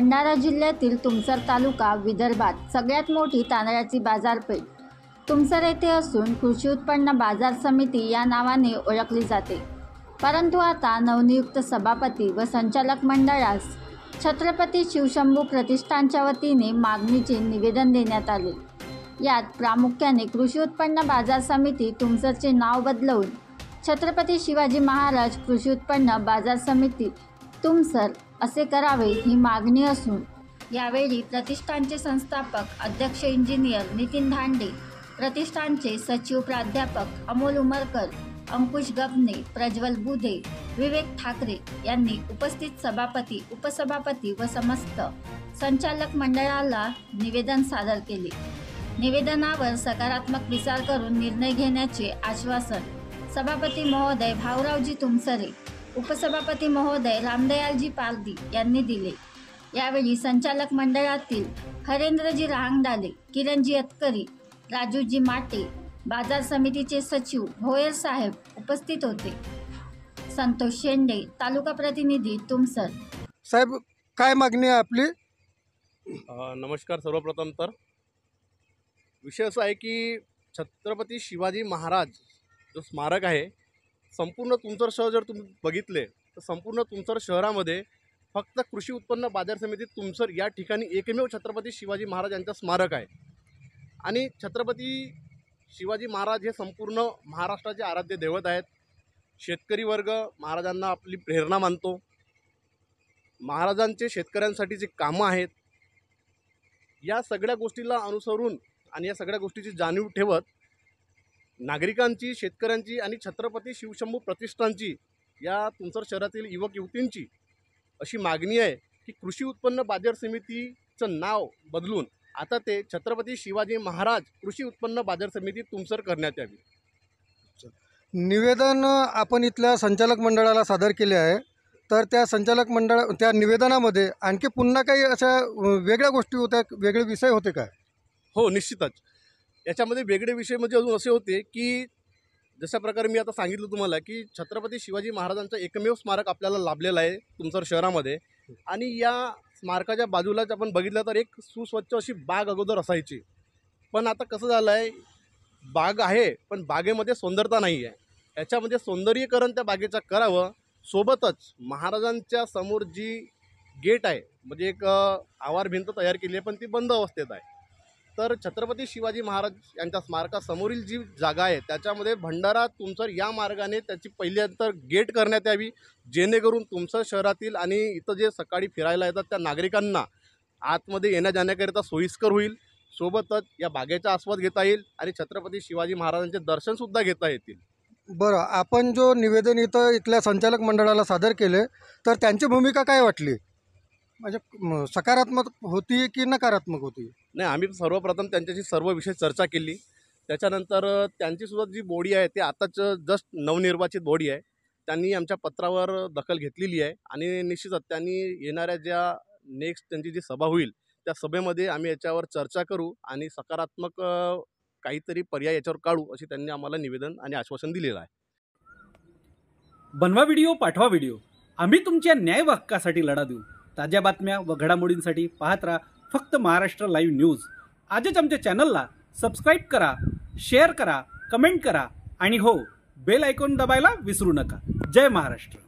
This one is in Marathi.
भंडारा जिल्ह्यातील तुमसर तालुका विदर्भात सगळ्यात मोठी तांदळाची बाजारपेठ तुमसर येथे असून कृषी उत्पन्न बाजार समिती या नावाने ओळखली जाते। परंतु आता नवनियुक्त सभापती व संचालक मंडळास छत्रपती शिवशंभू प्रतिष्ठानच्या वतीने मागणीचे निवेदन देण्यात आले। यात प्रामुख्याने कृषी उत्पन्न बाजार समिती तुमसरचे नाव बदलवून छत्रपती शिवाजी महाराज कृषी उत्पन्न बाजार समिती तुमसर असे करावे ही मागणी असून यावेळी प्रतिष्ठानचे संस्थापक अध्यक्ष इंजिनियर नितीन धांडे, प्रतिष्ठानचे सचिव प्राध्यापक अमोल उमरकर, अंकुश गबने, प्रज्वल बुधे, विवेक ठाकरे यांनी उपस्थित सभापती, उपसभापती व समस्त संचालक मंडळाला निवेदन सादर केले। निवेदनावर सकारात्मक विचार करून निर्णय घेण्याचे आश्वासन सभापती महोदय भाऊरावजी तुमसरे, उपसभापती महोदय रामदयालजी पारधी यांनी दिले। यावेळी संचालक मंडळातील हरेंद्रजी रहांगडाले, किरणजी अतकरी, राजूजी माटे, बाजार समितीचे सचिव भोयर साहेब उपस्थित होते। संतोष शेंडे, तालुका प्रतिनिधी तुमसर। साहेब, काय मागणी आहे आपली? नमस्कार। सर्वप्रथम तर विषय असा आहे की छत्रपती शिवाजी महाराज जो स्मारक आहे, संपूर्ण तुमसर शहर जर तुम्ही बघितले तर संपूर्ण तुमसर शहरामध्ये फक्त कृषी उत्पन्न बाजार समिती तुमसर या ठिकाणी एकमेव छत्रपती शिवाजी महाराज यांचं स्मारक आहे। आणि छत्रपती शिवाजी महाराज हे संपूर्ण महाराष्ट्राचे आराध्य दैवत आहेत। शेतकरी वर्ग महाराजांना आपली प्रेरणा मानतो। महाराजांचे शेतकऱ्यांसाठी जे कामं आहेत, या सगळ्या गोष्टीला अनुसरून आणि या सगळ्या गोष्टीची जाणीव ठेवत नागरिकांची, शेतकऱ्यांची आणि छत्रपती शिवशंभू प्रतिष्ठानची, या तुमसर शहरातील युवक युवतींची अशी मागणी आहे की कृषी उत्पन्न बाजार समितीचं नाव बदलून आता ते छत्रपती शिवाजी महाराज कृषी उत्पन्न बाजार समिती तुमसर करण्यात यावी। निवेदन आपण इथल्या संचालक मंडळाला सादर केले आहे, तर त्या संचालक मंडळ त्या निवेदनामध्ये आणखी पुन्हा काही अशा वेगळ्या गोष्टी होत्या, वेगळे विषय होते काय? हो, निश्चितच याच्यामध्ये वेगळे विषय म्हणजे अजून असे होते की जशा प्रकारे मी आता सांगितलं तुम्हाला की छत्रपती शिवाजी महाराजांचं एकमेव स्मारक आपल्याला लाभलेलं आहे तुमसर शहरामध्ये। आणि या स्मारकाच्या बाजूलाच आपण बघितलं तर एक सुस्वच्छ अशी बाग अगोदर असायची, पण आता कसं झालं आहे, बाग आहे पण बागेमध्ये सौंदर्यता नाही आहे। याच्यामध्ये सौंदर्यीकरण त्या बागेचं करावं, सोबतच महाराजांच्या समोर जी गेट आहे म्हणजे एक आवार भिंत तयार केली आहे पण ती बंद अवस्थेत आहे। तर छत्रपती शिवाजी महाराज यांच्या स्मारकासमोरील जी जागा आहे त्याच्यामध्ये भंडारा तुमसर या मार्गाने त्याची पहिल्यांदा गेट करण्यात यावी, जेणेकरून तुमसर शहरातील आणि इथं जे सकाळी फिरायला येतात त्या नागरिकांना आतमध्ये येण्या जाण्याकरिता सोयीस्कर होईल। सोबतच या बागेचा आस्वाद घेता येईल आणि छत्रपती शिवाजी महाराजांचे दर्शनसुद्धा घेता येतील। बरं, आपण जो निवेदन इथल्या संचालक मंडळाला सादर केले तर त्यांची भूमिका काय वाटली? म्हणजे सकारात्मक होती की नकारात्मक होती? नाही, आम्ही सर्वप्रथम त्यांच्याशी सर्व विषय चर्चा केली। त्याच्यानंतर त्यांचीसुद्धा जी बॉडी आहे ते आताच जस्ट नवनिर्वाचित बॉडी आहे, त्यांनी आमच्या पत्रावर दखल घेतलेली आहे आणि निश्चितच त्यांनी येणाऱ्या ज्या नेक्स्ट त्यांची जी सभा होईल त्या सभेमध्ये आम्ही याच्यावर चर्चा करू आणि सकारात्मक काहीतरी पर्याय याच्यावर काढू अशी त्यांनी आम्हाला निवेदन आणि आश्वासन दिलेलं आहे। बनवा व्हिडिओ, पाठवा व्हिडिओ, आम्ही तुमच्या न्याय व हक्कासाठी लढा देऊ। ताज्या बातम्या व घडामोडींसाठी पाहत राहा फक्त महाराष्ट्र लाईव्ह न्यूज। आजच आमच्या चॅनलला सबस्क्राईब करा, शेअर करा, कमेंट करा आणि हो, बेल आयकॉन दाबायला विसरू नका। जय महाराष्ट्र।